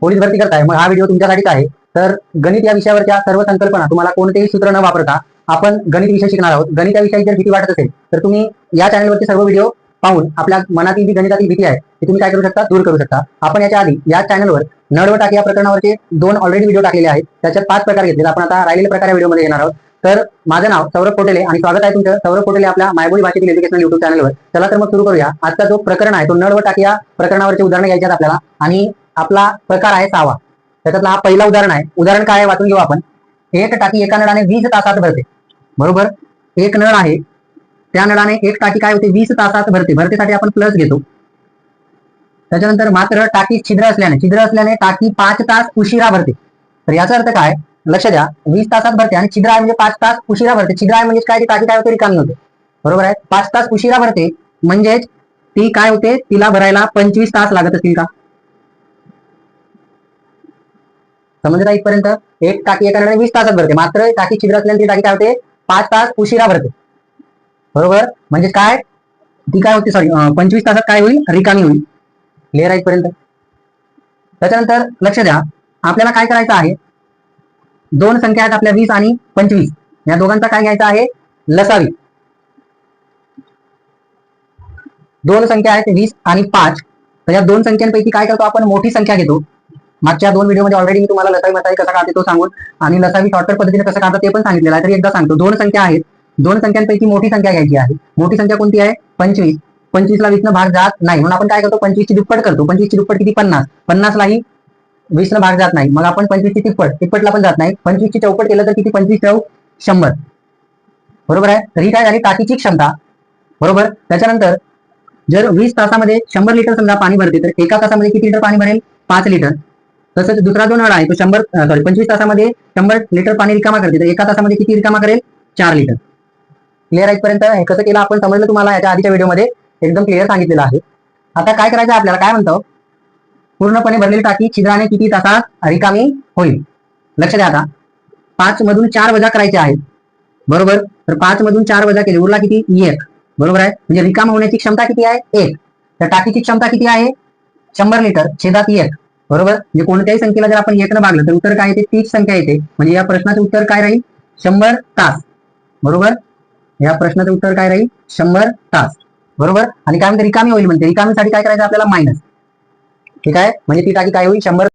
Police भरती करताय, मग हा व्हिडिओ तुमच्यासाठीच आहे. तर गणित या विषयावरच्या सर्व संकल्पना तुम्हाला कोणतेही सूत्र न वापरता आपण गणित विषय शिकणार आहोत. गणित या विषयाची जर भीती वाटत असेल तर तुम्ही या चॅनलवरचे सर्व व्हिडिओ पाहून आपल्या मनातील जी गणितातील भीती आहे ती तुम्ही काय करू शकता, दूर करू शकता. आपण याच्या आधी या चॅनलवर नळ व टाकी या प्रकरणावरचे 2 ऑलरेडी व्हिडिओ टाकलेले आहेत. त्याच्यात 5 प्रकार घेतले. आपण आता राहिलेले प्रकार या व्हिडिओमध्ये घेणार आहोत. तर माझं नाव सौरभ कोटेले आणि स्वागत आहे तुमचं सौरभ कोटेले आपल्या मायबोली भाषेतील एज्युकेशनल युट्यूब चॅनलवर. चला तर मग सुरू करूया. आजचा जो प्रकरण आहे तो नळ व टाकी या प्रकरणावरचे उदाहरण घ्यायचे आहेत आपल्याला आणि आपला प्रकार आहे 6वा. त्याच्यातला हा पहिला उदाहरण आहे. उदाहरण काय आहे वाचून घेऊ आपण. एक टाकी एका नळाने 20 तासात भरते. बरोबर, एक नळ आहे, त्या नळाने एक टाकी काय होते 20 तासात भरते. भरतेसाठी आपण प्लस घेतो. त्याच्यानंतर मात्र टाकी छिद्र असल्याने टाकी 5 तास उशिरा भरते. तर याचा अर्थ काय, लक्ष द्या, 20 तासात भरते आणि छिद्र आहे म्हणजे 5 तास उशिरा भरते. छिद्र आहे म्हणजे काय, ती टाकी काय होते, रिकामी होते. बरोबर आहे, 5 तास उशिरा भरते म्हणजेच ती काय होते, तिला भरायला 25 तास लागत असतील का? समजता इथपर्यंत. एक टाकी एका नळाने 20 तासात भरते, मात्र टाकी छिद्र असल्याने ती टाकी काय होते 5 तास उशिरा भरते. बरोबर, म्हणजे काय, ती काय होते, सॉरी 25 तासात काय होईल, रिकामी होईल. क्लिअर आहे इथपर्यंत. त्याच्यानंतर लक्ष द्या, आपल्याला काय करायचं आहे, 2 संख्या आहेत आपल्या 20 आणि 25. या दोघांचा काय घ्यायचा आहे, लसावी. 2 संख्या आहेत 20 आणि 5. तर या 2 संख्यांपैकी काय करतो आपण, मोठी संख्या घेतो. मागच्या 2 व्हिडिओमध्ये ऑलरेडी मी तुम्हाला लसावी मसावी कसा काढते तो सांगून आणि लसावी शॉर्टकट पद्धतीने कसं काढतात ते पण सांगितलेलं आहे. तरी एकदा सांगतो. 2 संख्या आहेत, 2 संख्यांपैकी मोठी संख्या घ्यायची आहे. मोठी संख्या कोणती आहे, 25. 25 ला 20 न भाग जात नाही म्हणून आपण काय करतो, 25 ची दुप्पट करतो. 25 ची दुप्पट किती, 50. 50 लाही 20 न भाग जात नाही, मग आपण 25 ची तिप्पटला पण जात नाही. 25 ची चौपट केलं तर किती, 25 चौक 100. बरोबर आहे. तर ही काय झाली टाकीची क्षमता. बरोबर. त्याच्यानंतर जर 20 तासामध्ये 100 लिटर समजा पाणी भरते तर एका तासामध्ये किती लिटर पाणी भरेल, 5 लिटर. तसंच दुसरा जो नळ आहे तो 25 तासामध्ये 100 लिटर पाणी रिकामा करते, तर एका तासामध्ये किती रिकामा करेल, 4 लिटर. क्लिअर आहे इथपर्यंत. हे कसं केलं आपण समजलं तुम्हाला, याच्या आधीच्या व्हिडिओमध्ये एकदम क्लिअर सांगितलेलं आहे. आता काय करायचं आपल्याला, काय म्हणतो, पूर्णपणे भरलेली टाकी छिद्राने किती तासात रिकामी होईल. लक्ष द्या, आता 5 मधून 4 वजा करायचे आहेत. बरोबर, तर 5 मधून 4 वजा केले, उरला किती, 1. बरोबर आहे, म्हणजे रिकामा होण्याची क्षमता किती आहे, 1. तर टाकीची क्षमता किती आहे, 100 लिटर छेदात 1. बरोबर, म्हणजे कोणत्याही संख्येला जर आपण 1 न भागलं तर उत्तर काय येते, तीच संख्या येते. म्हणजे या प्रश्नाचं उत्तर काय राहील, 100 तास. बरोबर, या प्रश्नाचं उत्तर काय राहील, 100 तास. बरोबर. आणि काय म्हणते, रिकामी होईल म्हणते, रिकामीसाठी काय करायचं आपल्याला, मायनस. ठीक आहे, म्हणजे ती टाकी काय होईल, 100